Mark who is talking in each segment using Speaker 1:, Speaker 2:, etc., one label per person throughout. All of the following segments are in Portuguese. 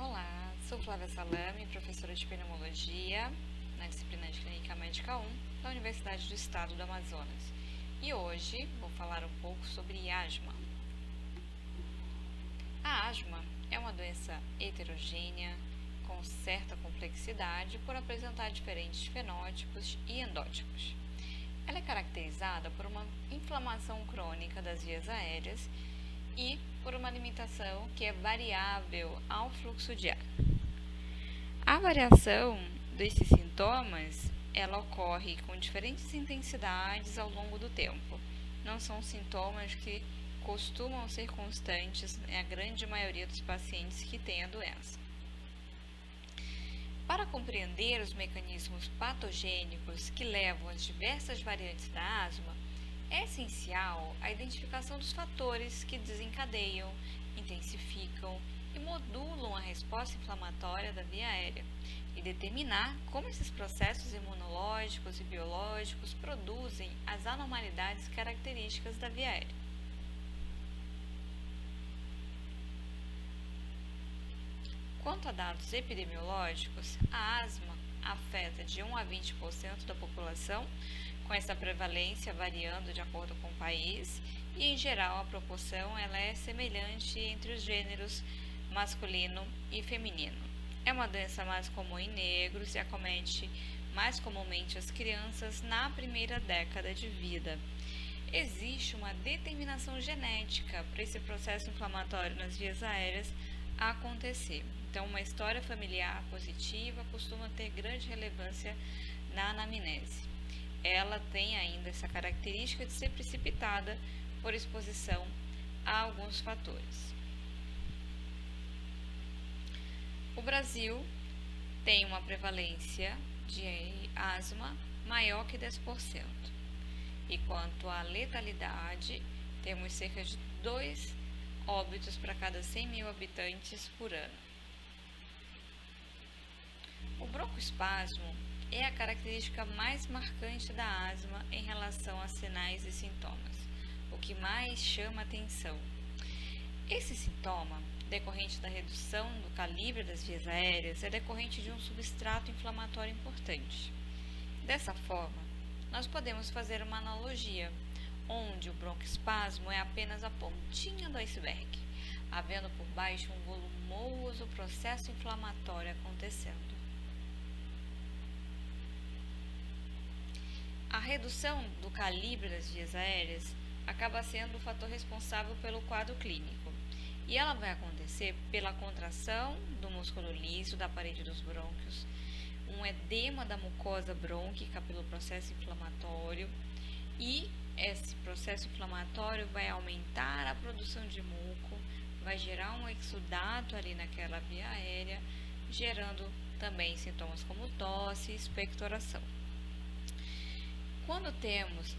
Speaker 1: Olá, sou Flávia Salame, professora de pneumologia na disciplina de Clínica Médica 1 da Universidade do Estado do Amazonas. E hoje vou falar um pouco sobre asma. A asma é uma doença heterogênea com certa complexidade por apresentar diferentes fenótipos e endótipos. Ela é caracterizada por uma inflamação crônica das vias aéreas e por uma limitação que é variável ao fluxo de ar. A variação desses sintomas, ela ocorre com diferentes intensidades ao longo do tempo. Não são sintomas que costumam ser constantes na grande maioria dos pacientes que têm a doença. Para compreender os mecanismos patogênicos que levam às diversas variantes da asma, é essencial a identificação dos fatores que desencadeiam, intensificam e modulam a resposta inflamatória da via aérea e determinar como esses processos imunológicos e biológicos produzem as anormalidades características da via aérea. Quanto a dados epidemiológicos, a asma afeta de 1 a 20% da população, com essa prevalência variando de acordo com o país, e em geral a proporção ela é semelhante entre os gêneros masculino e feminino. É uma doença mais comum em negros e acomete mais comumente as crianças na primeira década de vida. Existe uma determinação genética para esse processo inflamatório nas vias aéreas acontecer. Então, uma história familiar positiva costuma ter grande relevância na anamnese. Ela tem ainda essa característica de ser precipitada por exposição a alguns fatores. O Brasil tem uma prevalência de asma maior que 10%. E quanto à letalidade, temos cerca de 2 óbitos para cada 100 mil habitantes por ano. O broncoespasmo é a característica mais marcante da asma em relação a sinais e sintomas, o que mais chama atenção. Esse sintoma, decorrente da redução do calibre das vias aéreas, é decorrente de um substrato inflamatório importante. Dessa forma, nós podemos fazer uma analogia, onde o broncoespasmo é apenas a pontinha do iceberg, havendo por baixo um volumoso processo inflamatório acontecendo. A redução do calibre das vias aéreas acaba sendo o fator responsável pelo quadro clínico, e ela vai acontecer pela contração do músculo liso da parede dos brônquios, um edema da mucosa brônquica pelo processo inflamatório, e esse processo inflamatório vai aumentar a produção de muco, vai gerar um exudato ali naquela via aérea, gerando também sintomas como tosse e expectoração. Quando temos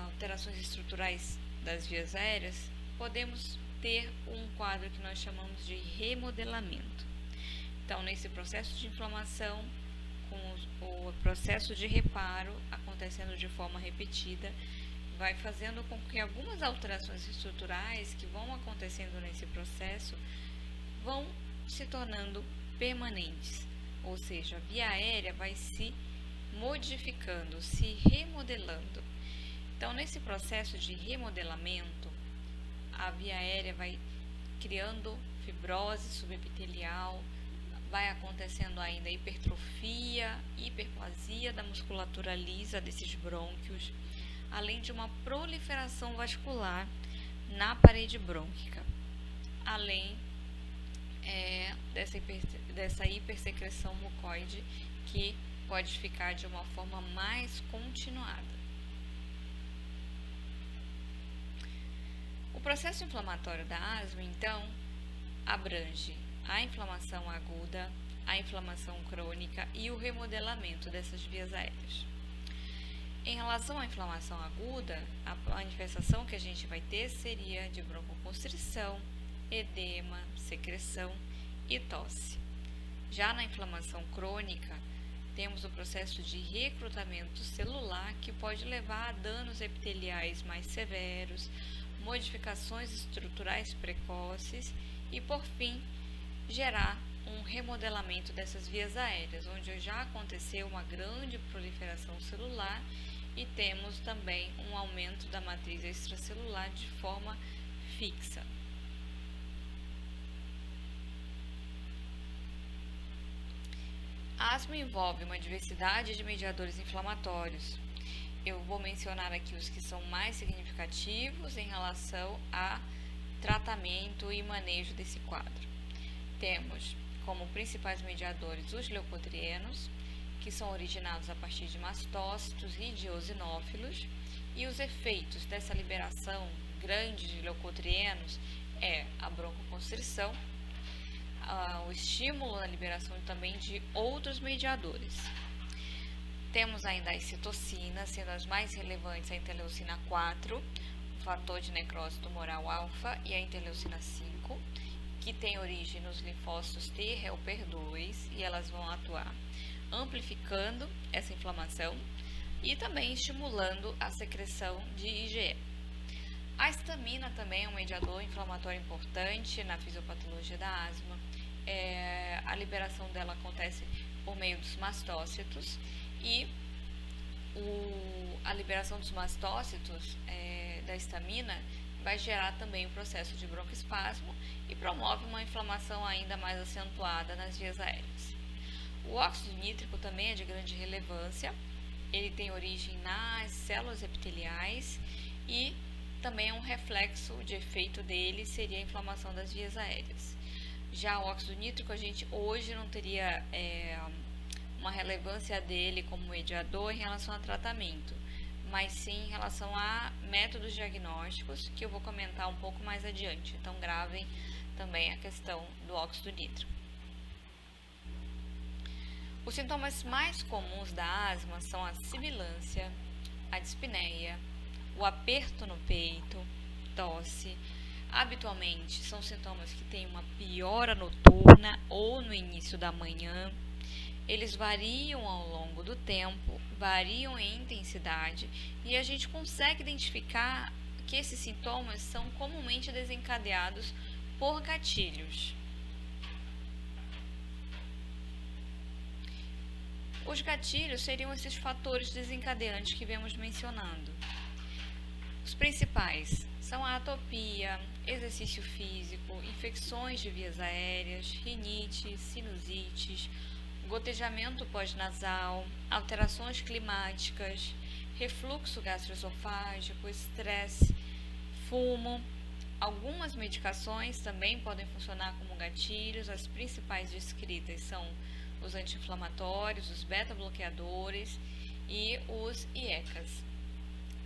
Speaker 1: alterações estruturais das vias aéreas, podemos ter um quadro que nós chamamos de remodelamento. Então, nesse processo de inflamação, com o processo de reparo acontecendo de forma repetida, vai fazendo com que algumas alterações estruturais que vão acontecendo nesse processo vão se tornando permanentes, ou seja, a via aérea vai se modificando, se remodelando. Então, nesse processo de remodelamento, a via aérea vai criando fibrose subepitelial, vai acontecendo ainda hipertrofia, hiperplasia da musculatura lisa desses brônquios, além de uma proliferação vascular na parede brônquica, além dessa hipersecreção mucoide que pode ficar de uma forma mais continuada. O processo inflamatório da asma, então, abrange a inflamação aguda, a inflamação crônica e o remodelamento dessas vias aéreas. Em relação à inflamação aguda, a manifestação que a gente vai ter seria de broncoconstrição, edema, secreção e tosse. Já na inflamação crônica, temos o processo de recrutamento celular que pode levar a danos epiteliais mais severos, modificações estruturais precoces e, por fim, gerar um remodelamento dessas vias aéreas, onde já aconteceu uma grande proliferação celular e temos também um aumento da matriz extracelular de forma fixa. A asma envolve uma diversidade de mediadores inflamatórios. Eu vou mencionar aqui os que são mais significativos em relação a tratamento e manejo desse quadro. Temos como principais mediadores os leucotrienos, que são originados a partir de mastócitos e de eosinófilos, e os efeitos dessa liberação grande de leucotrienos é a broncoconstrição, o estímulo à liberação também de outros mediadores. Temos ainda as citocinas, sendo as mais relevantes a interleucina 4, o fator de necrose tumoral alfa, e a interleucina 5, que tem origem nos linfócitos T helper 2, e elas vão atuar amplificando essa inflamação e também estimulando a secreção de IgE. A histamina também é um mediador inflamatório importante na fisiopatologia da asma. A liberação dela acontece por meio dos mastócitos e a liberação dos mastócitos da histamina vai gerar também o processo de broncoespasmo e promove uma inflamação ainda mais acentuada nas vias aéreas. O óxido nítrico também é de grande relevância, ele tem origem nas células epiteliais e também é um reflexo de efeito dele seria a inflamação das vias aéreas. Já o óxido nítrico a gente hoje não teria uma relevância dele como mediador em relação ao tratamento, mas sim em relação a métodos diagnósticos que eu vou comentar um pouco mais adiante, então gravem também a questão do óxido nítrico. Os sintomas mais comuns da asma são a sibilância, a dispneia, o aperto no peito, tosse. Habitualmente são sintomas que têm uma piora noturna ou no início da manhã. Eles variam ao longo do tempo, variam em intensidade e a gente consegue identificar que esses sintomas são comumente desencadeados por gatilhos. Os gatilhos seriam esses fatores desencadeantes que vemos mencionando. Os principais são a atopia, exercício físico, infecções de vias aéreas, rinite, sinusites, gotejamento pós-nasal, alterações climáticas, refluxo gastroesofágico, estresse, fumo. Algumas medicações também podem funcionar como gatilhos. As principais descritas são os anti-inflamatórios, os beta-bloqueadores e os IECAs.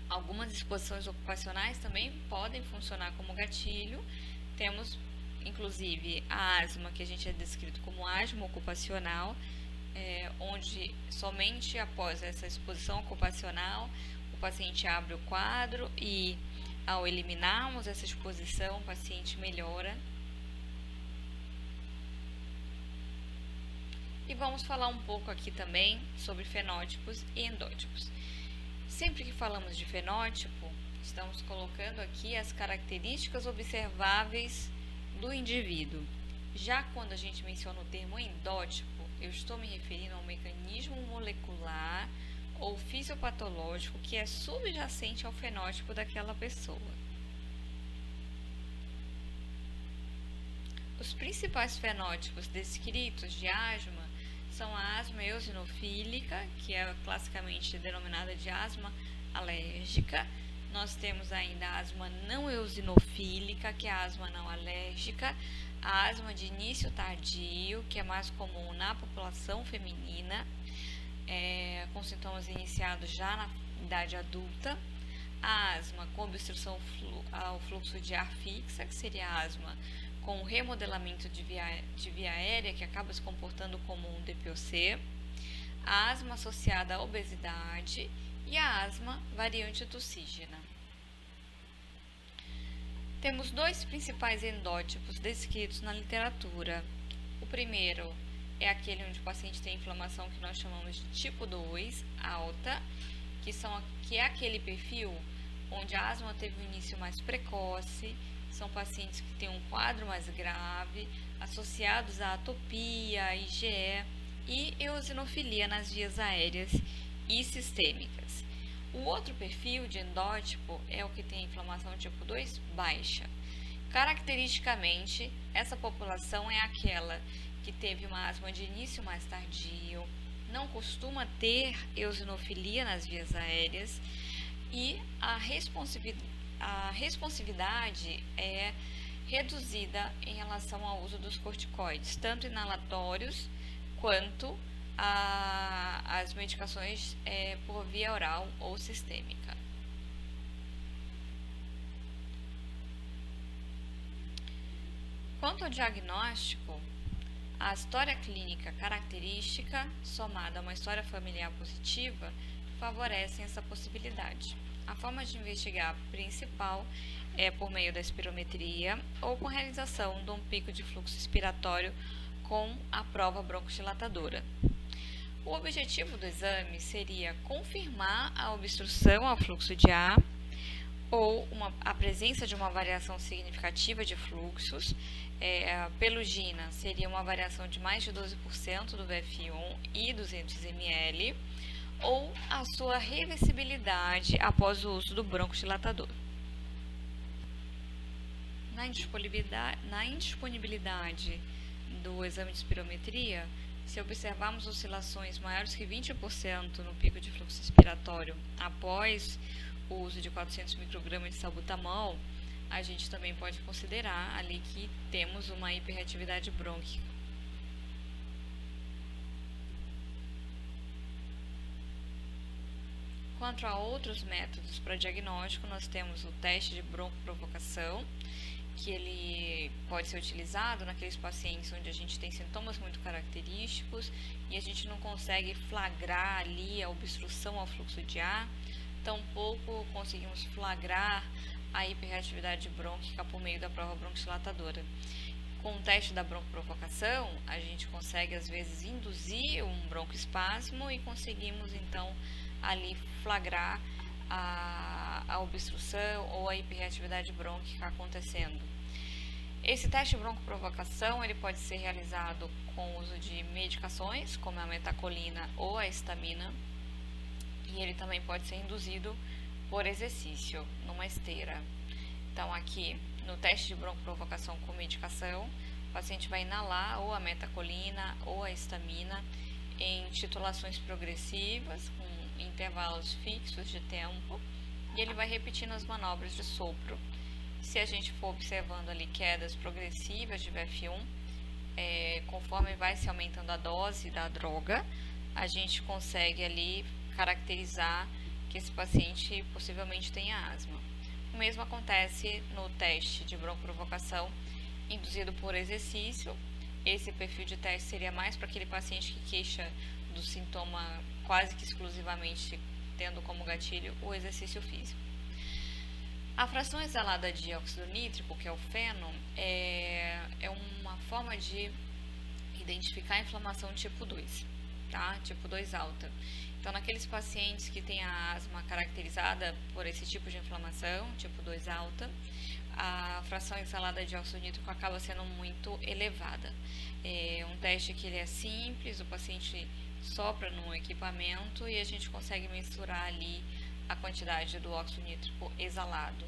Speaker 1: Algumas exposições ocupacionais também podem funcionar como gatilho. Temos, inclusive, a asma, que a gente é descrito como asma ocupacional, onde somente após essa exposição ocupacional o paciente abre o quadro e, ao eliminarmos essa exposição, o paciente melhora. E vamos falar um pouco aqui também sobre fenótipos e endótipos. Sempre que falamos de fenótipo, estamos colocando aqui as características observáveis do indivíduo. Já quando a gente menciona o termo endótipo, eu estou me referindo a um mecanismo molecular ou fisiopatológico que é subjacente ao fenótipo daquela pessoa. Os principais fenótipos descritos de asma são a asma eosinofílica, que é classicamente denominada de asma alérgica. Nós temos ainda a asma não eosinofílica, que é a asma não alérgica, a asma de início tardio, que é mais comum na população feminina, com sintomas iniciados já na idade adulta, a asma com obstrução ao fluxo de ar fixa, que seria a asma com remodelamento de via aérea, que acaba se comportando como um DPOC, a asma associada à obesidade e a asma variante tussígena. Temos dois principais endótipos descritos na literatura. O primeiro é aquele onde o paciente tem inflamação que nós chamamos de tipo 2, alta, que é aquele perfil onde a asma teve um início mais precoce, são pacientes que têm um quadro mais grave, associados a atopia, IgE e eosinofilia nas vias aéreas e sistêmicas. O outro perfil de endótipo é o que tem inflamação tipo 2 baixa. Caracteristicamente, essa população é aquela que teve uma asma de início mais tardio, não costuma ter eosinofilia nas vias aéreas e a responsividade é reduzida em relação ao uso dos corticoides, tanto inalatórios quanto as medicações por via oral ou sistêmica. Quanto ao diagnóstico, a história clínica característica, somada a uma história familiar positiva, favorecem essa possibilidade. A forma de investigar principal é por meio da espirometria ou com realização de um pico de fluxo expiratório com a prova broncodilatadora. O objetivo do exame seria confirmar a obstrução ao fluxo de ar ou a presença de uma variação significativa de fluxos. A pelugina seria uma variação de mais de 12% do VF1 e 200 ml, ou a sua reversibilidade após o uso do broncodilatador. Na indisponibilidade do exame de espirometria, se observarmos oscilações maiores que 20% no pico de fluxo expiratório após o uso de 400 microgramas de salbutamol, a gente também pode considerar ali que temos uma hiperreatividade brônquica. Quanto a outros métodos para diagnóstico, nós temos o teste de broncoprovocação, que ele pode ser utilizado naqueles pacientes onde a gente tem sintomas muito característicos e a gente não consegue flagrar ali a obstrução ao fluxo de ar, tampouco conseguimos flagrar a hiperreatividade brônquica por meio da prova broncodilatadora. Com o teste da broncoprovocação, a gente consegue às vezes induzir um broncoespasmo e conseguimos então ali flagrar a obstrução ou a hiperreatividade brônquica acontecendo. Esse teste de broncoprovocação ele pode ser realizado com o uso de medicações, como a metacolina ou a histamina, e ele também pode ser induzido por exercício, numa esteira. Então, aqui no teste de broncoprovocação com medicação, o paciente vai inalar ou a metacolina ou a histamina em titulações progressivas, com intervalos fixos de tempo, e ele vai repetindo as manobras de sopro. Se a gente for observando ali quedas progressivas de VF1, conforme vai se aumentando a dose da droga, a gente consegue ali caracterizar que esse paciente possivelmente tenha asma. O mesmo acontece no teste de broncoprovocação induzido por exercício. Esse perfil de teste seria mais para aquele paciente que queixa do sintoma quase que exclusivamente tendo como gatilho o exercício físico. A fração exalada de óxido nítrico, que é o feno, é uma forma de identificar a inflamação tipo 2, tá? Tipo 2 alta. Então, naqueles pacientes que têm a asma caracterizada por esse tipo de inflamação, tipo 2 alta, a fração exalada de óxido nítrico acaba sendo muito elevada. É um teste que ele é simples, o paciente sopra no equipamento e a gente consegue mensurar ali a quantidade do óxido nítrico exalado.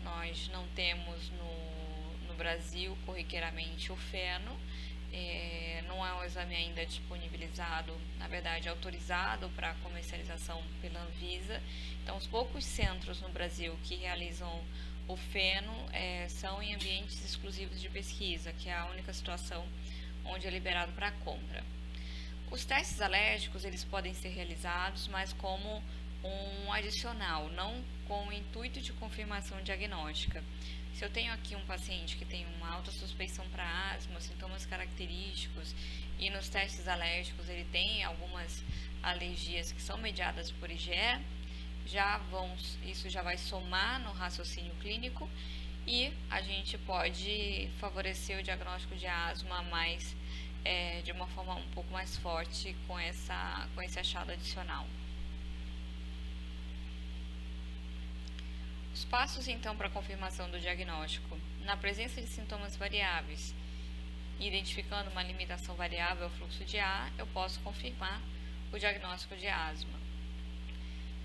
Speaker 1: Nós não temos no Brasil corriqueiramente o feno, não é um exame ainda disponibilizado, na verdade autorizado para comercialização pela Anvisa. Então, os poucos centros no Brasil que realizam o feno são em ambientes exclusivos de pesquisa, que é a única situação onde é liberado para compra. Os testes alérgicos eles podem ser realizados, mas como um adicional, não com o intuito de confirmação diagnóstica. Se eu tenho aqui um paciente que tem uma alta suspeição para asma, sintomas característicos, e nos testes alérgicos ele tem algumas alergias que são mediadas por IgE, isso já vai somar no raciocínio clínico e a gente pode favorecer o diagnóstico de asma mais de uma forma um pouco mais forte com esse achado adicional. Os passos então para a confirmação do diagnóstico. Na presença de sintomas variáveis, identificando uma limitação variável ao fluxo de ar, eu posso confirmar o diagnóstico de asma.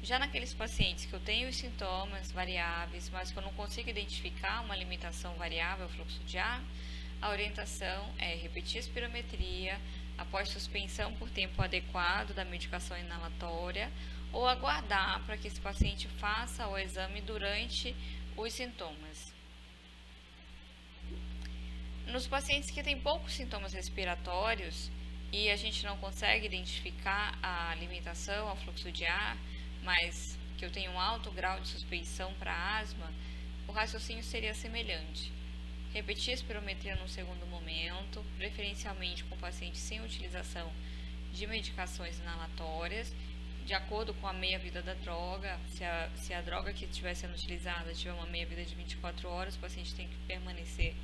Speaker 1: Já naqueles pacientes que eu tenho os sintomas variáveis, mas que eu não consigo identificar uma limitação variável ao fluxo de ar, a orientação é repetir a espirometria após suspensão por tempo adequado da medicação inalatória ou aguardar para que esse paciente faça o exame durante os sintomas. Nos pacientes que têm poucos sintomas respiratórios e a gente não consegue identificar a limitação ao fluxo de ar, mas que eu tenho um alto grau de suspeição para asma, o raciocínio seria semelhante. Repetir a espirometria no segundo momento, preferencialmente com pacientes sem utilização de medicações inalatórias, de acordo com a meia-vida da droga. Se a droga que estiver sendo utilizada tiver uma meia-vida de 24 horas, o paciente tem que permanecer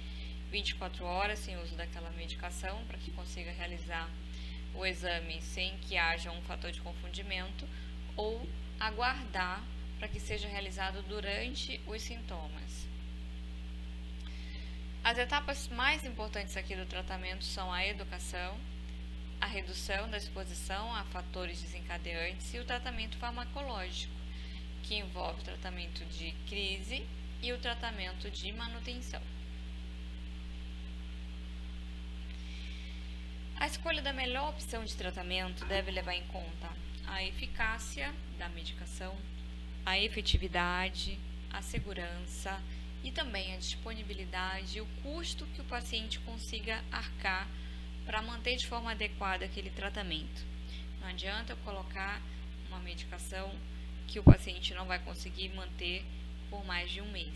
Speaker 1: 24 horas sem uso daquela medicação para que consiga realizar o exame sem que haja um fator de confundimento, ou aguardar para que seja realizado durante os sintomas. As etapas mais importantes aqui do tratamento são a educação, a redução da exposição a fatores desencadeantes e o tratamento farmacológico, que envolve o tratamento de crise e o tratamento de manutenção. A escolha da melhor opção de tratamento deve levar em conta a eficácia da medicação, a efetividade, a segurança e também a disponibilidade e o custo que o paciente consiga arcar para manter de forma adequada aquele tratamento. Não adianta eu colocar uma medicação que o paciente não vai conseguir manter por mais de um mês.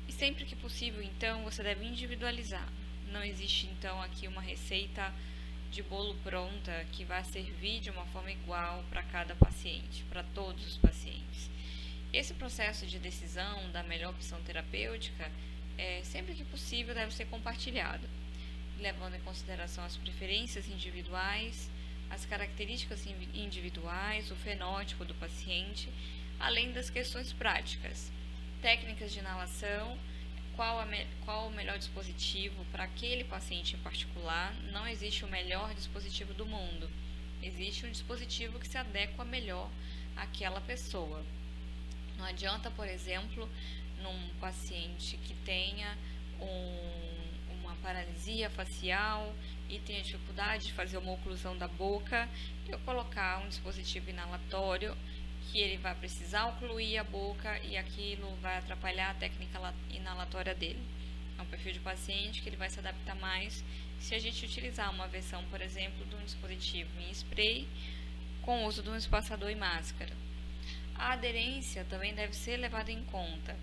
Speaker 1: E sempre que possível, então, você deve individualizar. Não existe, então, aqui uma receita de bolo pronta que vai servir de uma forma igual para cada paciente, para todos os pacientes. Esse processo de decisão da melhor opção terapêutica, sempre que possível, deve ser compartilhado, levando em consideração as preferências individuais, as características individuais, o fenótipo do paciente, além das questões práticas, técnicas de inalação, qual o melhor dispositivo para aquele paciente em particular. Não existe o melhor dispositivo do mundo, existe um dispositivo que se adequa melhor àquela pessoa. Não adianta, por exemplo, num paciente que tenha uma paralisia facial e tenha dificuldade de fazer uma oclusão da boca, eu colocar um dispositivo inalatório que ele vai precisar ocluir a boca e aquilo vai atrapalhar a técnica inalatória dele. É um perfil de paciente que ele vai se adaptar mais se a gente utilizar uma versão, por exemplo, de um dispositivo em spray com o uso de um espaçador e máscara. A aderência também deve ser levada em conta.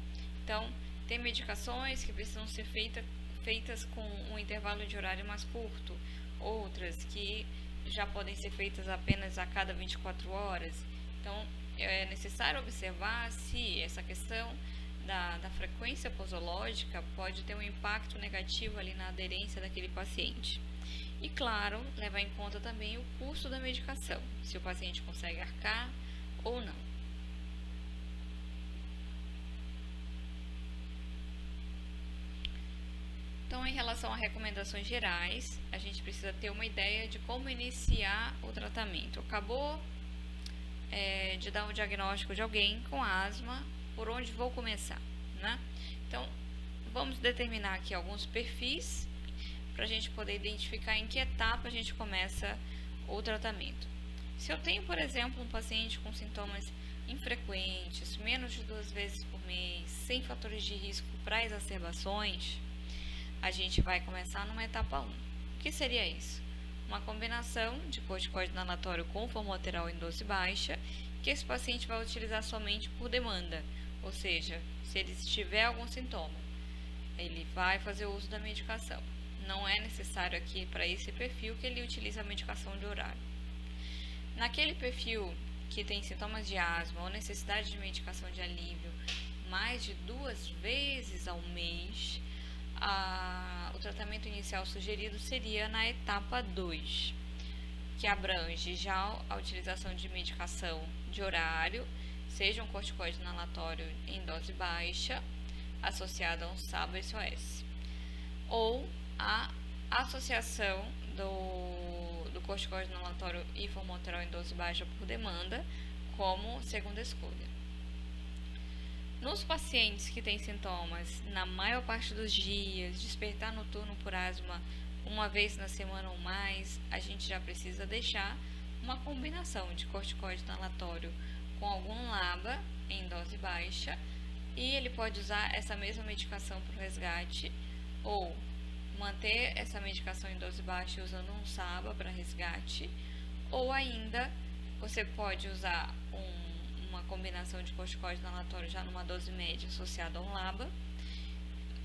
Speaker 1: Então, tem medicações que precisam ser feitas com um intervalo de horário mais curto, outras que já podem ser feitas apenas a cada 24 horas. Então, é necessário observar se essa questão da frequência posológica pode ter um impacto negativo ali na aderência daquele paciente. E, claro, levar em conta também o custo da medicação, se o paciente consegue arcar ou não. Então, em relação a recomendações gerais, a gente precisa ter uma ideia de como iniciar o tratamento. Acabou de dar um diagnóstico de alguém com asma, por onde vou começar, né? Então, vamos determinar aqui alguns perfis para a gente poder identificar em que etapa a gente começa o tratamento. Se eu tenho, por exemplo, um paciente com sintomas infrequentes, menos de 2 vezes por mês, sem fatores de risco para exacerbações, a gente vai começar numa etapa 1. O que seria isso? Uma combinação de corticoide inalatório com formoterol em dose baixa, que esse paciente vai utilizar somente por demanda, ou seja, se ele tiver algum sintoma, ele vai fazer uso da medicação. Não é necessário aqui para esse perfil que ele utilize a medicação de horário. Naquele perfil que tem sintomas de asma ou necessidade de medicação de alívio mais de 2 vezes ao mês, o tratamento inicial sugerido seria na etapa 2. que abrange já a utilização de medicação de horário, seja um corticoide inalatório em dose baixa, associado a um SABA-SOS, ou a associação do corticoide inalatório e formoterol em dose baixa por demanda, como segunda escolha. Nos pacientes que têm sintomas na maior parte dos dias, despertar noturno por asma uma vez na semana ou mais, a gente já precisa deixar uma combinação de corticoide inalatório com algum LABA em dose baixa, e ele pode usar essa mesma medicação para o resgate, ou manter essa medicação em dose baixa usando um SABA para resgate, ou ainda você pode usar uma combinação de corticoide inalatório já numa dose média associada a um LABA,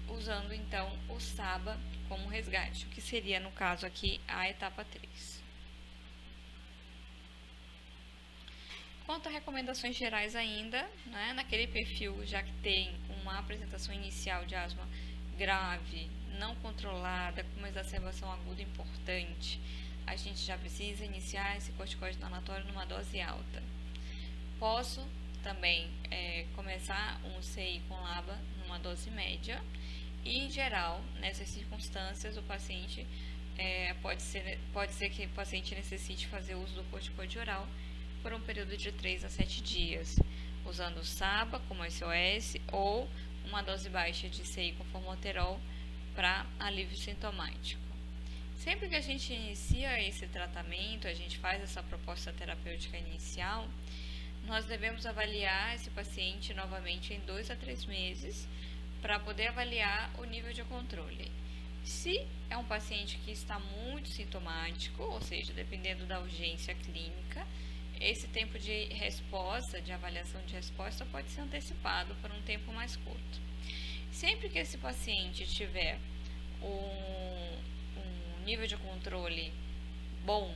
Speaker 1: usando então o SABA como resgate, o que seria no caso aqui a etapa 3. Quanto a recomendações gerais ainda, né, naquele perfil já que tem uma apresentação inicial de asma grave, não controlada, com uma exacerbação aguda importante, a gente já precisa iniciar esse corticoide inalatório numa dose alta. Posso também começar um CI com LABA numa dose média, e em geral, nessas circunstâncias, o paciente pode ser que o paciente necessite fazer uso do corticoide oral por um período de 3 a 7 dias, usando o SABA como SOS ou uma dose baixa de CI com formoterol para alívio sintomático. Sempre que a gente inicia esse tratamento, a gente faz essa proposta terapêutica inicial, nós devemos avaliar esse paciente novamente em 2 a 3 meses para poder avaliar o nível de controle. Se é um paciente que está muito sintomático, ou seja, dependendo da urgência clínica, esse tempo de resposta, de avaliação de resposta, pode ser antecipado por um tempo mais curto. Sempre que esse paciente tiver um nível de controle bom,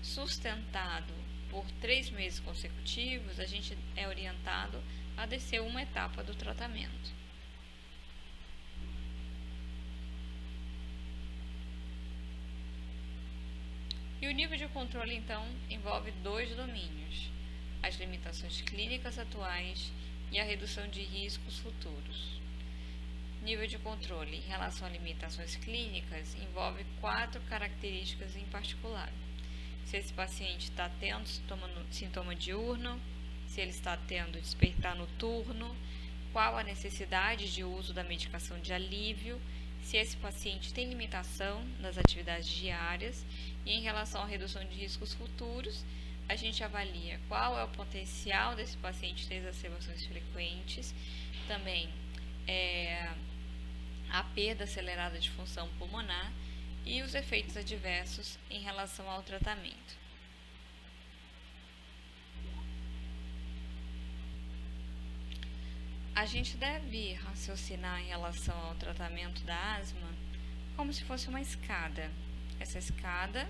Speaker 1: sustentado por 3 meses consecutivos, a gente é orientado a descer uma etapa do tratamento. E o nível de controle, então, envolve 2 domínios: as limitações clínicas atuais e a redução de riscos futuros. Nível de controle em relação a limitações clínicas envolve 4 características em particular: se esse paciente está tendo sintoma diurno, se ele está tendo despertar noturno, qual a necessidade de uso da medicação de alívio, se esse paciente tem limitação das atividades diárias, e em relação à redução de riscos futuros, a gente avalia qual é o potencial desse paciente ter exacerbações frequentes, também a perda acelerada de função pulmonar e os efeitos adversos em relação ao tratamento. A gente deve raciocinar em relação ao tratamento da asma como se fosse uma escada. Essa escada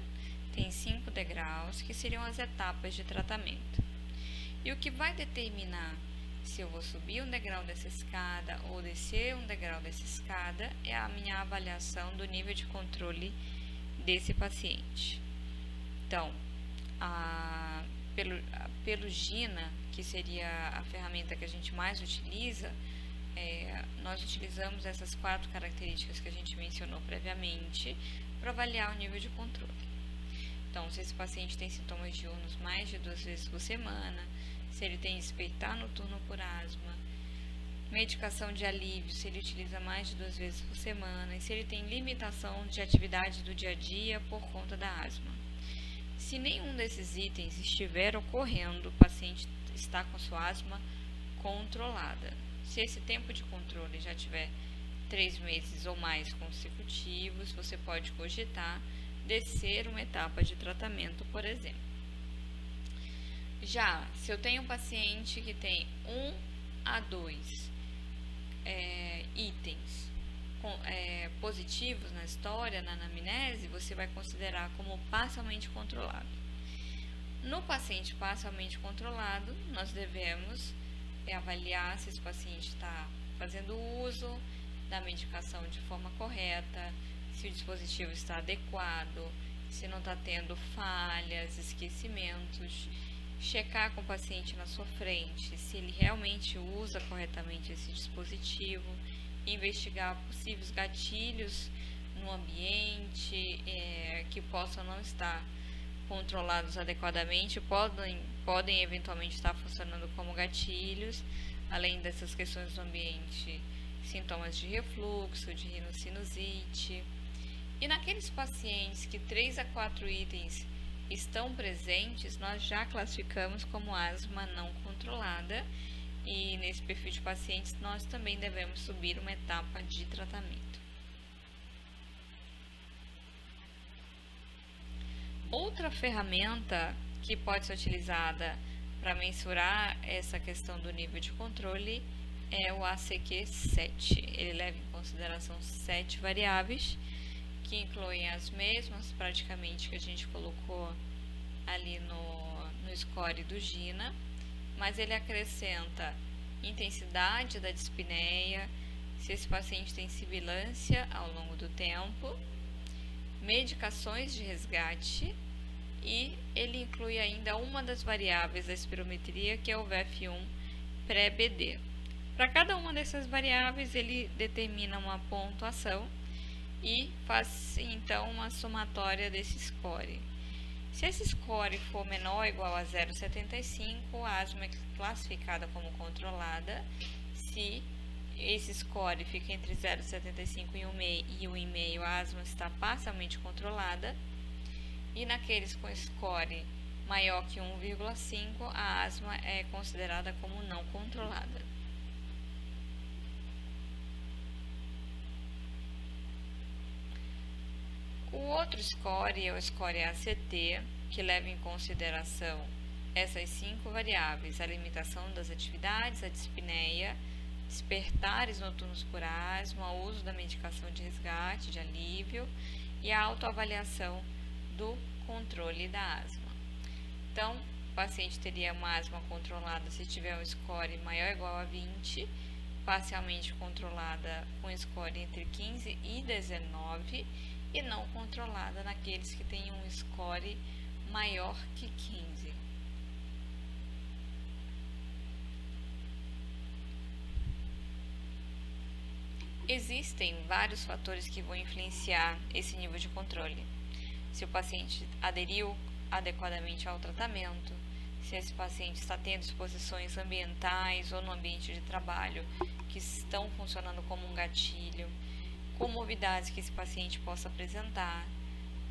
Speaker 1: tem 5 degraus, que seriam as etapas de tratamento. E o que vai determinar se eu vou subir um degrau dessa escada ou descer um degrau dessa escada é a minha avaliação do nível de controle desse paciente. Então, a Pelugina, que seria a ferramenta que a gente mais utiliza, nós utilizamos essas 4 características que a gente mencionou previamente para avaliar o nível de controle. Então, se esse paciente tem sintomas diurnos mais de 2 vezes por semana, se ele tem despertar noturno por asma, medicação de alívio, se ele utiliza mais de 2 vezes por semana, e se ele tem limitação de atividade do dia a dia por conta da asma. Se nenhum desses itens estiver ocorrendo, o paciente está com sua asma controlada. Se esse tempo de controle já tiver 3 meses ou mais consecutivos, você pode cogitar descer uma etapa de tratamento, por exemplo. Já, se eu tenho um paciente que tem 1 a 2 itens positivos na história, na anamnese, você vai considerar como parcialmente controlado. No paciente parcialmente controlado, nós devemos avaliar se esse paciente está fazendo uso da medicação de forma correta, se o dispositivo está adequado, se não está tendo falhas, esquecimentos, checar com o paciente na sua frente se ele realmente usa corretamente esse dispositivo, investigar possíveis gatilhos no ambiente que possam não estar controlados adequadamente, podem eventualmente estar funcionando como gatilhos, além dessas questões do ambiente, sintomas de refluxo, de rinocinusite. E naqueles pacientes que 3 a 4 itens estão presentes, nós já classificamos como asma não controlada, e nesse perfil de pacientes nós também devemos subir uma etapa de tratamento. Outra ferramenta que pode ser utilizada para mensurar essa questão do nível de controle é o ACQ-7. Ele leva em consideração 7 variáveis, que incluem as mesmas praticamente que a gente colocou ali no score do GINA, mas ele acrescenta intensidade da dispneia, se esse paciente tem sibilância ao longo do tempo, medicações de resgate, e ele inclui ainda uma das variáveis da espirometria, que é o VF1 pré-BD. Para cada uma dessas variáveis, ele determina uma pontuação e faz então uma somatória desse score. Se esse score for menor ou igual a 0,75, a asma é classificada como controlada. Se esse score fica entre 0,75 e 1,5, a asma está parcialmente controlada. E naqueles com score maior que 1,5, a asma é considerada como não controlada. O outro score é o score ACT, que leva em consideração essas 5 variáveis: a limitação das atividades, a dispneia, despertares noturnos por asma, o uso da medicação de resgate, de alívio, e a autoavaliação do controle da asma. Então, o paciente teria uma asma controlada se tiver um score maior ou igual a 20, parcialmente controlada com score entre 15 e 19, e não controlada naqueles que têm um score maior que 15. Existem vários fatores que vão influenciar esse nível de controle. Se o paciente aderiu adequadamente ao tratamento, se esse paciente está tendo exposições ambientais ou no ambiente de trabalho que estão funcionando como um gatilho, comorbidades que esse paciente possa apresentar,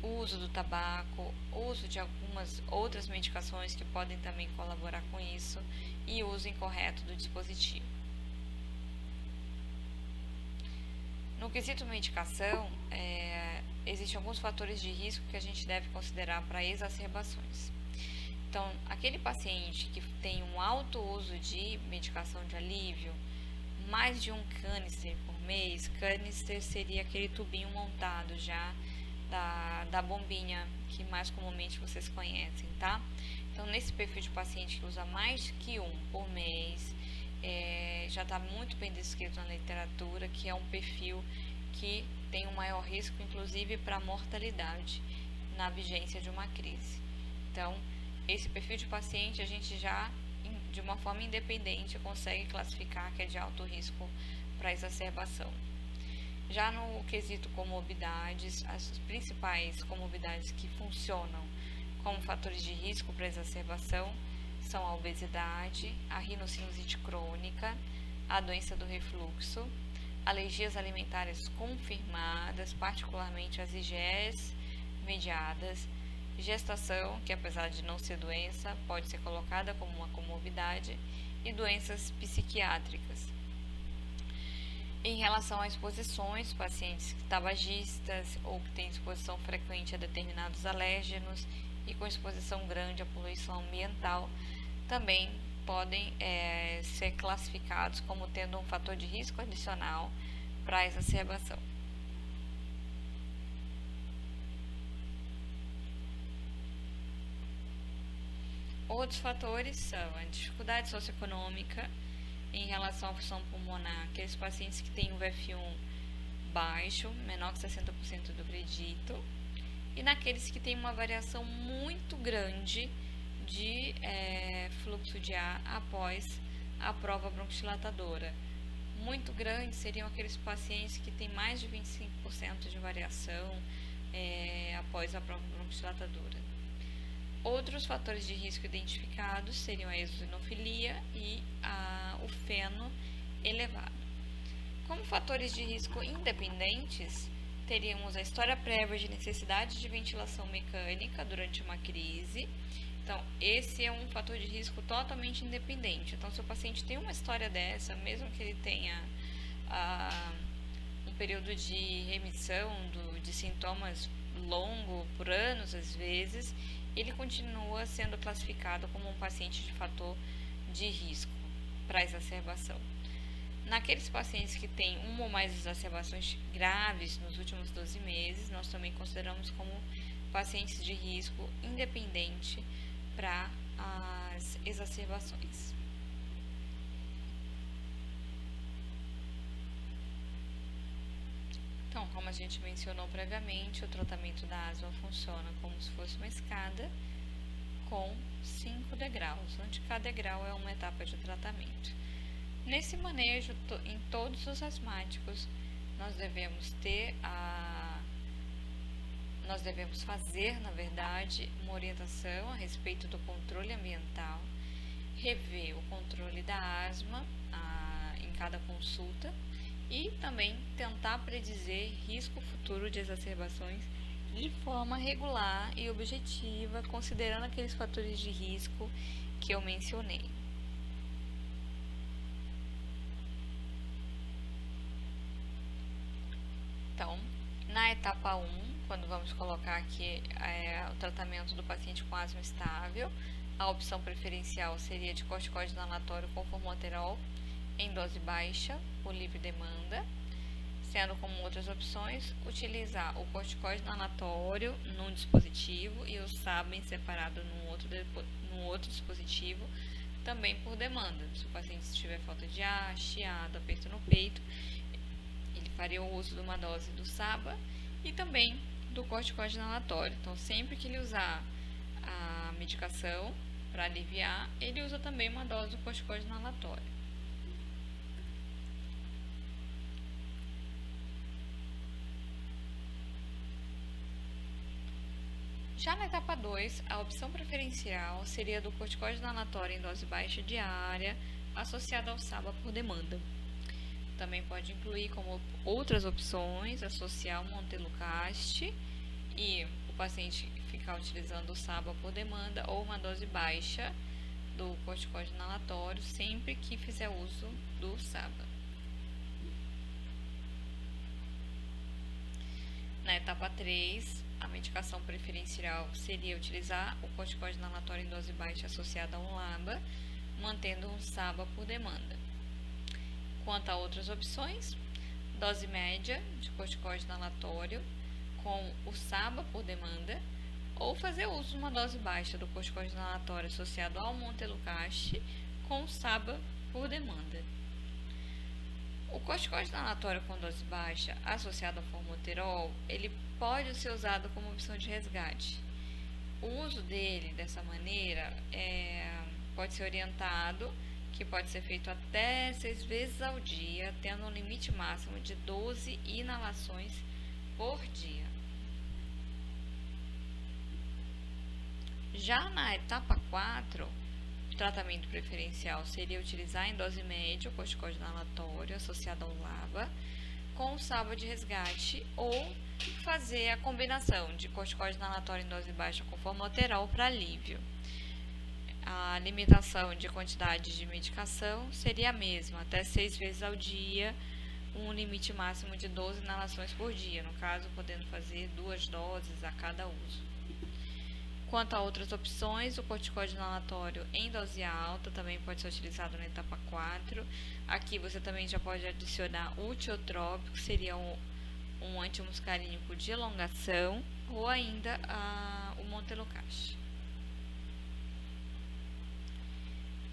Speaker 1: o uso do tabaco, o uso de algumas outras medicações que podem também colaborar com isso, e o uso incorreto do dispositivo. No quesito medicação, existem alguns fatores de risco que a gente deve considerar para exacerbações. Então, aquele paciente que tem um alto uso de medicação de alívio, mais de um canister por mês. Canister seria aquele tubinho montado já da bombinha que mais comumente vocês conhecem, tá? Então, nesse perfil de paciente que usa mais que um por mês, já está muito bem descrito na literatura que é um perfil que tem um maior risco, inclusive para mortalidade na vigência de uma crise. Então, esse perfil de paciente a gente já, de uma forma independente, consegue classificar que é de alto risco para exacerbação. Já no quesito comorbidades, as principais comorbidades que funcionam como fatores de risco para exacerbação são a obesidade, a rinocinusite crônica, a doença do refluxo, alergias alimentares confirmadas, particularmente as IgEs mediadas, gestação, que apesar de não ser doença, pode ser colocada como uma comorbidade, e doenças psiquiátricas. Em relação a exposições, pacientes tabagistas ou que têm exposição frequente a determinados alérgenos e com exposição grande à poluição ambiental, também podem ser classificados como tendo um fator de risco adicional para a exacerbação. Outros fatores são a dificuldade socioeconômica em relação à função pulmonar, aqueles pacientes que têm um VF1 baixo, menor que 60% do predito, e naqueles que têm uma variação muito grande de fluxo de ar após a prova bronquidilatadora. Muito grande seriam aqueles pacientes que têm mais de 25% de variação após a prova bronquidilatadora. Outros fatores de risco identificados seriam a eosinofilia e o feno elevado. Como fatores de risco independentes, teríamos a história prévia de necessidade de ventilação mecânica durante uma crise. Então, esse é um fator de risco totalmente independente. Então, se o paciente tem uma história dessa, mesmo que ele tenha um período de remissão de sintomas longo, por anos às vezes, ele continua sendo classificado como um paciente de fator de risco para exacerbação. Naqueles pacientes que têm uma ou mais exacerbações graves nos últimos 12 meses, nós também consideramos como pacientes de risco independente para as exacerbações. Então, como a gente mencionou previamente, o tratamento da asma funciona como se fosse uma escada com 5 degraus, onde cada degrau é uma etapa de tratamento. Nesse manejo, em todos os asmáticos, nós devemos fazer, na verdade, uma orientação a respeito do controle ambiental, rever o controle da asma em cada consulta e também tentar predizer risco futuro de exacerbações de forma regular e objetiva, considerando aqueles fatores de risco que eu mencionei. Então, na etapa 1, quando vamos colocar aqui o tratamento do paciente com asma estável, a opção preferencial seria de corticoide inalatório com formoterol em dose baixa, por livre demanda, sendo como outras opções, utilizar o corticoide inalatório num dispositivo e o SABA separado num outro dispositivo, também por demanda. Se o paciente tiver falta de ar, chiado, aperto no peito, ele faria o uso de uma dose do SABA e também do corticoide inalatório. Então, sempre que ele usar a medicação para aliviar, ele usa também uma dose do corticoide inalatório. Já na etapa 2, a opção preferencial seria do corticoide inalatório em dose baixa diária, associada ao SABA por demanda. Também pode incluir como outras opções, associar o montelukast e o paciente ficar utilizando o SABA por demanda ou uma dose baixa do corticoide inalatório sempre que fizer uso do SABA. Na etapa 3, a medicação preferencial seria utilizar o corticoide inalatório em dose baixa associada a um LABA, mantendo um SABA por demanda. Quanto a outras opções, dose média de corticoide inalatório com o SABA por demanda, ou fazer uso de uma dose baixa do corticoide inalatório associado ao montelukast com o SABA por demanda. O corticoide inalatório com dose baixa associado ao formoterol, ele pode ser usado como opção de resgate. O uso dele dessa maneira pode ser orientado, que pode ser feito até 6 vezes ao dia, tendo um limite máximo de 12 inalações por dia. Já na etapa 4, o tratamento preferencial seria utilizar em dose média o corticoide inalatório associado ao LABA com o SABA de resgate ou fazer a combinação de corticoide inalatório em dose baixa com formoterol para alívio. A limitação de quantidade de medicação seria a mesma, até 6 vezes ao dia, um limite máximo de 12 inalações por dia, no caso, podendo fazer 2 doses a cada uso. Quanto a outras opções, o corticoide inalatório em dose alta também pode ser utilizado na etapa 4. Aqui você também já pode adicionar o tiotrópico, que seria um antimuscarínico de elongação, ou ainda o montelukast.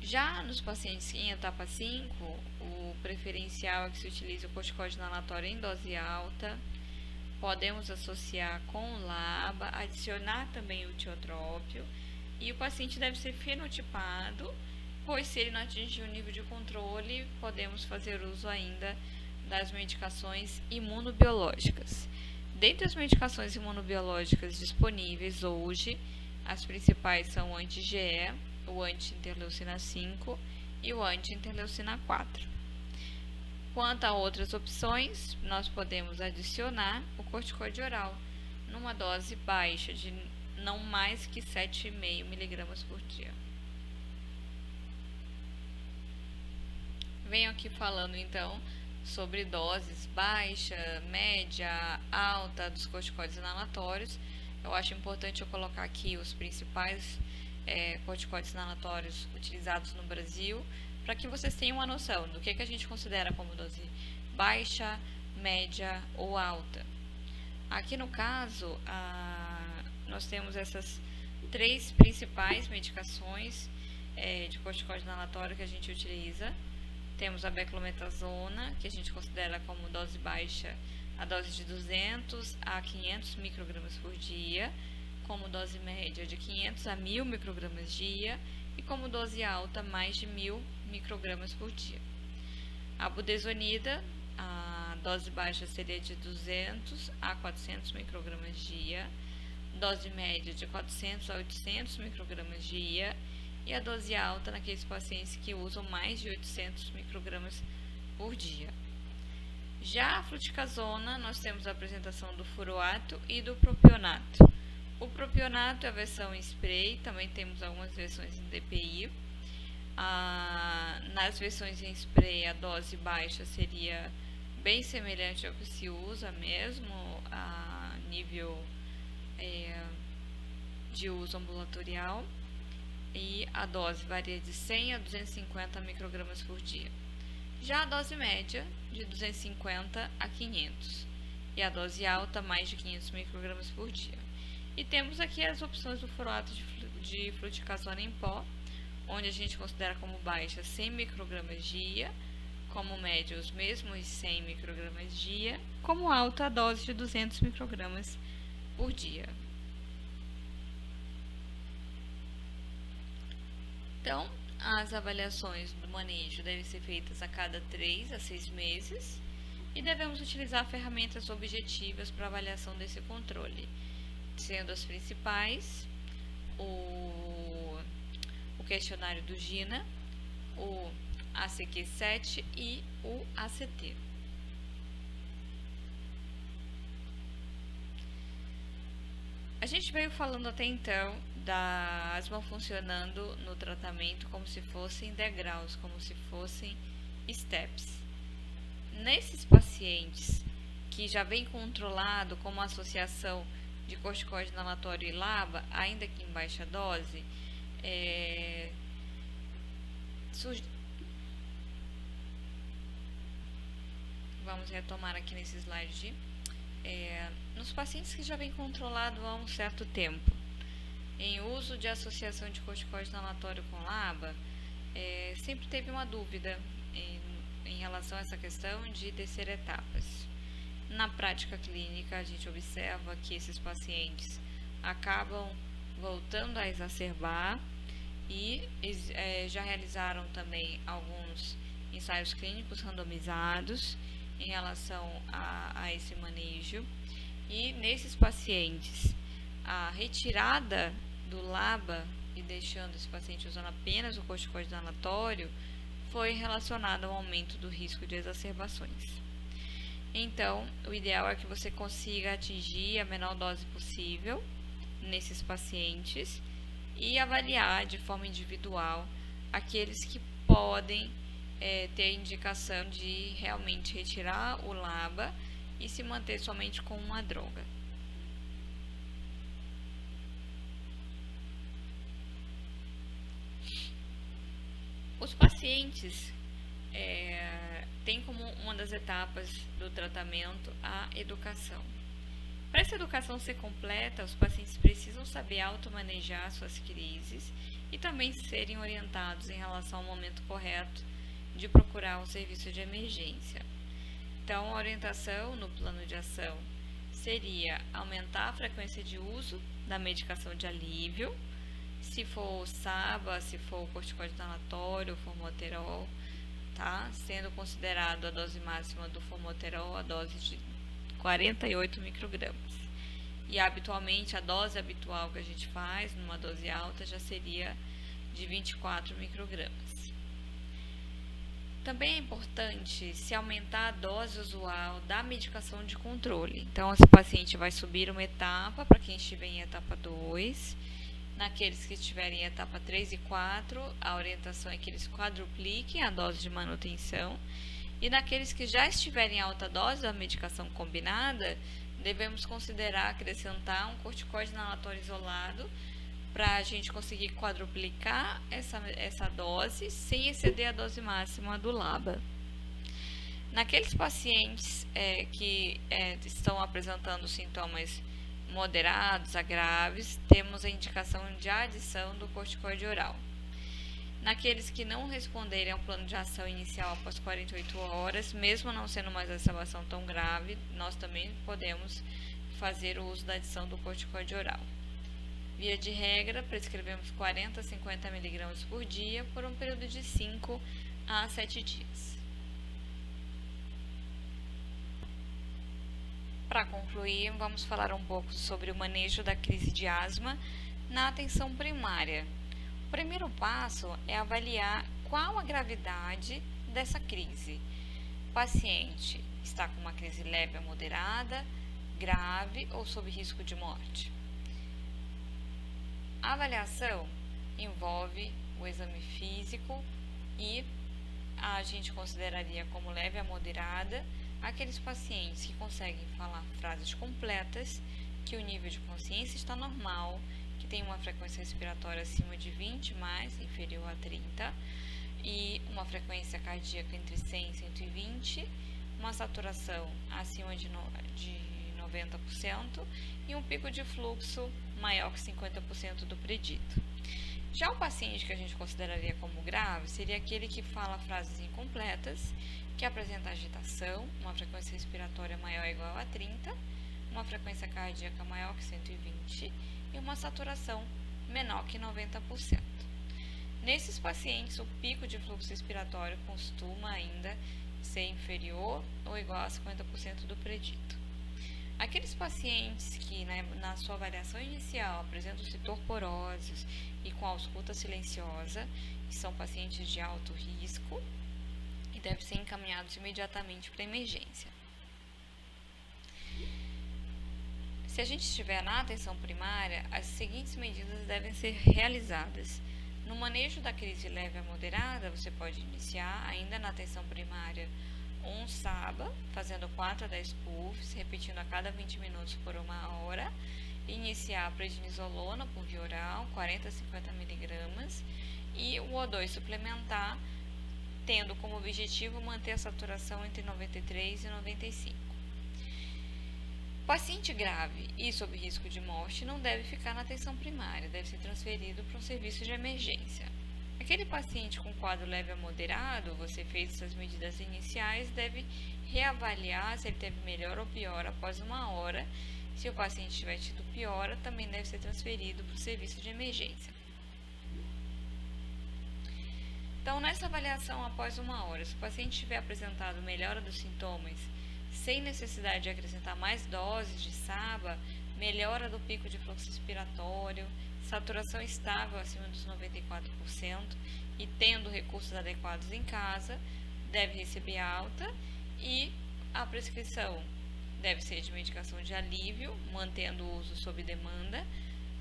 Speaker 1: Já nos pacientes em etapa 5, o preferencial é que se utilize o corticoide inalatório em dose alta, podemos associar com o LABA, adicionar também o tiotrópio, e o paciente deve ser fenotipado, pois se ele não atingir o nível de controle, podemos fazer uso ainda das medicações imunobiológicas. Dentre as medicações imunobiológicas disponíveis hoje, as principais são o anti-IgE, o anti-interleucina 5 e o anti-interleucina 4. Quanto a outras opções, nós podemos adicionar o corticoide oral, numa dose baixa de não mais que 7,5 mg por dia. Venho aqui falando então sobre doses baixa, média, alta dos corticoides inalatórios. Eu acho importante eu colocar aqui os principais corticoides inalatórios utilizados no Brasil, para que vocês tenham uma noção do que a gente considera como dose baixa, média ou alta. Aqui no caso, nós temos essas 3 principais medicações de corticoide inalatório que a gente utiliza. Temos a beclometasona, que a gente considera como dose baixa a dose de 200 a 500 microgramas por dia, como dose média de 500 a 1000 microgramas dia e como dose alta mais de 1000 microgramas por dia. A budesonida, a dose baixa seria de 200 a 400 microgramas dia, dose média de 400 a 800 microgramas dia e a dose alta naqueles pacientes que usam mais de 800 microgramas por dia. Já a fluticasona, nós temos a apresentação do furoato e do propionato. O propionato é a versão em spray, também temos algumas versões em DPI. Nas versões em spray, a dose baixa seria bem semelhante ao que se usa mesmo, a nível de uso ambulatorial. E a dose varia de 100 a 250 microgramas por dia. Já a dose média, de 250 a 500. E a dose alta, mais de 500 microgramas por dia. E temos aqui as opções do furoato de fluticasona em pó, onde a gente considera como baixa 100 microgramas dia, como média os mesmos 100 microgramas dia, como alta a dose de 200 microgramas por dia. Então, as avaliações do manejo devem ser feitas a cada 3 a 6 meses e devemos utilizar ferramentas objetivas para avaliação desse controle, sendo as principais o questionário do GINA, o ACQ-7 e o ACT. A gente veio falando até então da asma funcionando no tratamento como se fossem degraus, como se fossem steps. Nesses pacientes que já vem controlado com uma associação de corticoide inalatório e LABA, ainda que em baixa dose, vamos retomar aqui nesse slide. Nos pacientes que já vem controlado há um certo tempo, em uso de associação de corticoide inalatório com LABA, sempre teve uma dúvida em relação a essa questão de descer etapas. Na prática clínica, a gente observa que esses pacientes acabam voltando a exacerbar e já realizaram também alguns ensaios clínicos randomizados em relação a esse manejo. E nesses pacientes, a retirada do LABA e deixando esse paciente usando apenas o corticoide inalatório foi relacionada ao aumento do risco de exacerbações. Então, o ideal é que você consiga atingir a menor dose possível nesses pacientes e avaliar de forma individual aqueles que podem ter indicação de realmente retirar o LABA e se manter somente com uma droga. Os pacientes têm como uma das etapas do tratamento a educação. Para essa educação ser completa, os pacientes precisam saber automanejar suas crises e também serem orientados em relação ao momento correto de procurar um serviço de emergência. Então, a orientação no plano de ação seria aumentar a frequência de uso da medicação de alívio, se for SABA, se for corticoide inalatório, formoterol, tá? Sendo considerado a dose máxima do formoterol a dose de 48 microgramas. E habitualmente a dose habitual que a gente faz numa dose alta já seria de 24 microgramas. Também é importante se aumentar a dose usual da medicação de controle. Então, esse paciente vai subir uma etapa para quem estiver em etapa 2. Naqueles que estiverem em etapa 3 e 4, a orientação é que eles quadrupliquem a dose de manutenção. E naqueles que já estiverem em alta dose da medicação combinada, devemos considerar acrescentar um corticoide inalatório isolado para a gente conseguir quadruplicar essa dose sem exceder a dose máxima do LABA. Naqueles pacientes que estão apresentando sintomas moderados a graves, temos a indicação de adição do corticoide oral. Naqueles que não responderem ao plano de ação inicial após 48 horas, mesmo não sendo uma exacerbação tão grave, nós também podemos fazer o uso da adição do corticoide oral. Via de regra, prescrevemos 40 a 50 mg por dia por um período de 5 a 7 dias. Para concluir, vamos falar um pouco sobre o manejo da crise de asma na atenção primária. O primeiro passo é avaliar qual a gravidade dessa crise. O paciente está com uma crise leve a moderada, grave ou sob risco de morte. A avaliação envolve o exame físico e a gente consideraria como leve a moderada aqueles pacientes que conseguem falar frases completas, que o nível de consciência está normal, que tem uma frequência respiratória acima de 20 mais, inferior a 30, e uma frequência cardíaca entre 100 e 120, uma saturação acima de 90% e um pico de fluxo maior que 50% do predito. Já o paciente que a gente consideraria como grave seria aquele que fala frases incompletas, que apresenta agitação, uma frequência respiratória maior ou igual a 30, uma frequência cardíaca maior que 120 e uma saturação menor que 90%. Nesses pacientes, o pico de fluxo respiratório costuma ainda ser inferior ou igual a 50% do predito. Aqueles pacientes que na sua avaliação inicial apresentam-se torporosos e com ausculta silenciosa, que são pacientes de alto risco e devem ser encaminhados imediatamente para a emergência. Se a gente estiver na atenção primária, as seguintes medidas devem ser realizadas. No manejo da crise leve a moderada, você pode iniciar, ainda na atenção primária, um SABA, fazendo 4 a 10 puffs, repetindo a cada 20 minutos por 1 hora. Iniciar a prednisolona por via oral, 40 a 50 mg, e o O2 suplementar, tendo como objetivo manter a saturação entre 93 e 95. Paciente grave e sob risco de morte não deve ficar na atenção primária, deve ser transferido para um serviço de emergência. Aquele paciente com quadro leve a moderado, você fez essas medidas iniciais, deve reavaliar se ele teve melhor ou pior após 1 hora. Se o paciente tiver tido piora, também deve ser transferido para o serviço de emergência. Então, nessa avaliação após 1 hora, se o paciente tiver apresentado melhora dos sintomas, sem necessidade de acrescentar mais doses de SABA, melhora do pico de fluxo respiratório, saturação estável acima dos 94% e tendo recursos adequados em casa, deve receber alta e a prescrição deve ser de medicação de alívio, mantendo o uso sob demanda.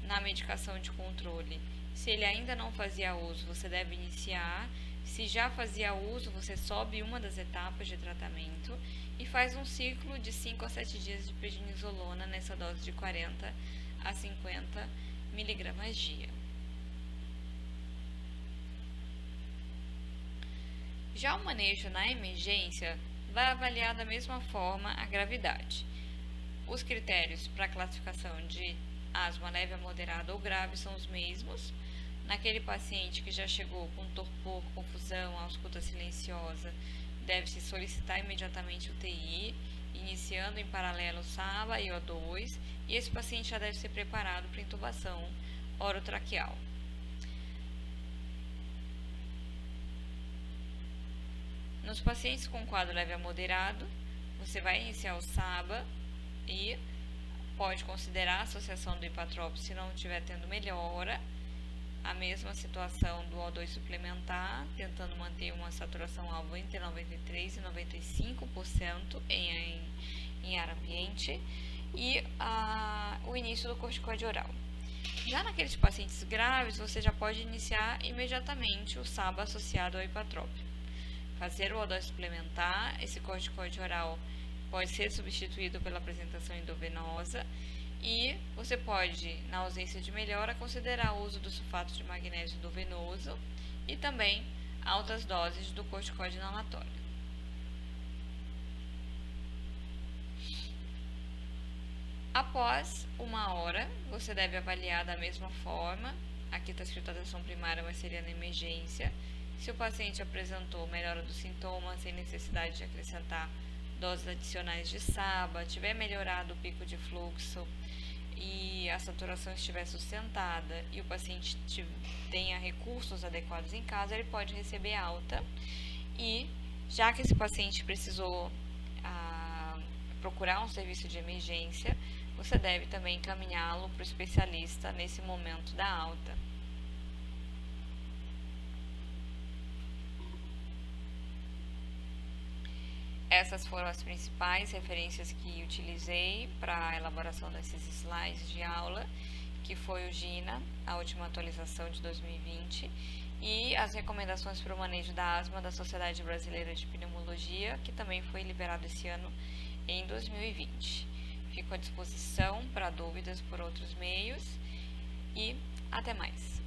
Speaker 1: Na medicação de controle, se ele ainda não fazia uso, você deve iniciar. Se já fazia uso, você sobe uma das etapas de tratamento e faz um ciclo de 5 a 7 dias de prednisolona nessa dose de 40 a 50 mg dia. Já o manejo na emergência vai avaliar da mesma forma a gravidade. Os critérios para a classificação de asma leve a moderada ou grave são os mesmos. Naquele paciente que já chegou com torpor, confusão, ausculta silenciosa, deve-se solicitar imediatamente UTI iniciando em paralelo o SABA e O2, e esse paciente já deve ser preparado para intubação orotraqueal. Nos pacientes com quadro leve a moderado, você vai iniciar o SABA e pode considerar a associação do ipatrópico se não estiver tendo melhora. A mesma situação do O2 suplementar, tentando manter uma saturação alvo entre 93% e 95% em ar ambiente, e o início do corticoide oral. Já naqueles pacientes graves, você já pode iniciar imediatamente o SABA associado ao ipatrópico. Fazer o O2 suplementar, esse corticoide oral pode ser substituído pela apresentação endovenosa, e você pode, na ausência de melhora, considerar o uso do sulfato de magnésio endovenoso e também altas doses do corticoide inalatório. Após 1 hora, você deve avaliar da mesma forma. Aqui está escrito a atenção primária, mas seria na emergência. Se o paciente apresentou melhora dos sintomas sem necessidade de acrescentar doses adicionais de SABA, tiver melhorado o pico de fluxo e a saturação estiver sustentada e o paciente tenha recursos adequados em casa, ele pode receber alta. E já que esse paciente precisou procurar um serviço de emergência, você deve também encaminhá-lo para o especialista nesse momento da alta. Essas foram as principais referências que utilizei para a elaboração desses slides de aula, que foi o GINA, a última atualização de 2020, e as recomendações para o manejo da asma da Sociedade Brasileira de Pneumologia, que também foi liberado esse ano em 2020. Fico à disposição para dúvidas por outros meios e até mais!